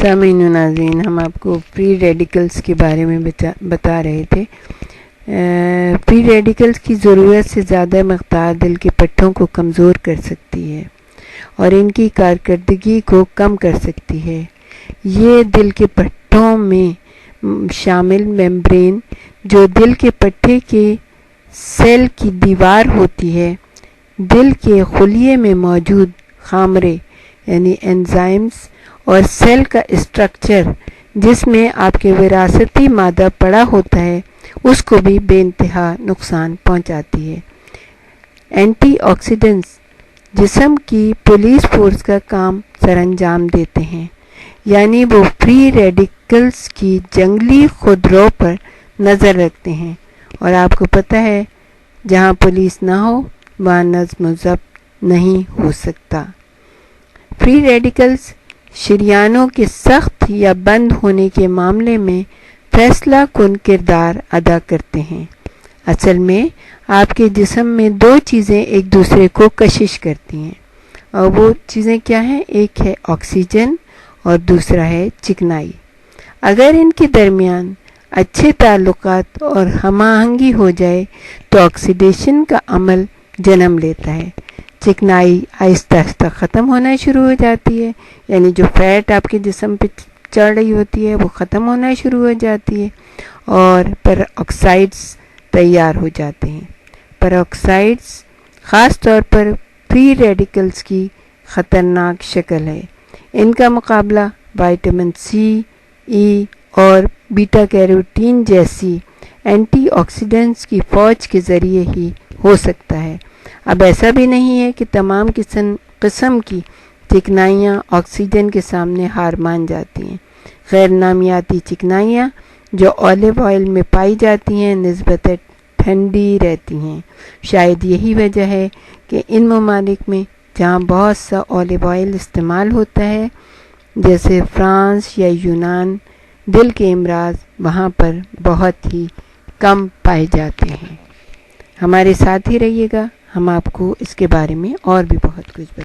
سامعین و ناظرین، ہم آپ کو فری ریڈیکلز کے بارے میں بتا رہے تھے۔ فری ریڈیکلز کی ضرورت سے زیادہ مقدار دل کے پٹھوں کو کمزور کر سکتی ہے اور ان کی کارکردگی کو کم کر سکتی ہے۔ یہ دل کے پٹھوں میں شامل میمبرین، جو دل کے پٹھے کے سیل کی دیوار ہوتی ہے، دل کے خلیے میں موجود خامرے یعنی انزائمز اور سیل کا اسٹرکچر جس میں آپ کے وراثتی مادہ پڑا ہوتا ہے، اس کو بھی بے انتہا نقصان پہنچاتی ہے۔ اینٹی آکسیڈنٹس جسم کی پولیس فورس کا کام سر انجام دیتے ہیں، یعنی وہ فری ریڈیکلز کی جنگلی خودرو پر نظر رکھتے ہیں، اور آپ کو پتہ ہے جہاں پولیس نہ ہو وہاں نظم و ضبط نہیں ہو سکتا۔ فری ریڈیکلز شریانوں کے سخت یا بند ہونے کے معاملے میں فیصلہ کن کردار ادا کرتے ہیں۔ اصل میں آپ کے جسم میں دو چیزیں ایک دوسرے کو کشش کرتی ہیں، اور وہ چیزیں کیا ہیں؟ ایک ہے آکسیجن اور دوسرا ہے چکنائی۔ اگر ان کے درمیان اچھے تعلقات اور ہم آہنگی ہو جائے تو آکسیڈیشن کا عمل جنم لیتا ہے، چکنائی آہستہ آہستہ ختم ہونا شروع ہو جاتی ہے، یعنی جو فیٹ آپ کے جسم پہ چڑھ رہی ہوتی ہے وہ ختم ہونا شروع ہو جاتی ہے، اور پر آکسائڈز تیار ہو جاتے ہیں۔ پر آکسائڈز خاص طور پر فری ریڈیکلز کی خطرناک شکل ہے۔ ان کا مقابلہ وٹامن سی، ای اور بیٹا کیروٹین جیسی اینٹی آکسیڈنٹس کی فوج کے ذریعے ہی ہو سکتا ہے۔ اب ایسا بھی نہیں ہے کہ تمام قسم کی چکنائیاں آکسیجن کے سامنے ہار مان جاتی ہیں۔ غیر نامیاتی چکنائیاں جو اولیو آئل میں پائی جاتی ہیں نسبتاً ٹھنڈی رہتی ہیں۔ شاید یہی وجہ ہے کہ ان ممالک میں جہاں بہت سا اولیو آئل استعمال ہوتا ہے، جیسے فرانس یا یونان، دل کے امراض وہاں پر بہت ہی کم پائے جاتے ہیں۔ ہمارے ساتھ ہی رہیے گا، ہم آپ کو اس کے بارے میں اور بھی بہت کچھ بتائیں گے۔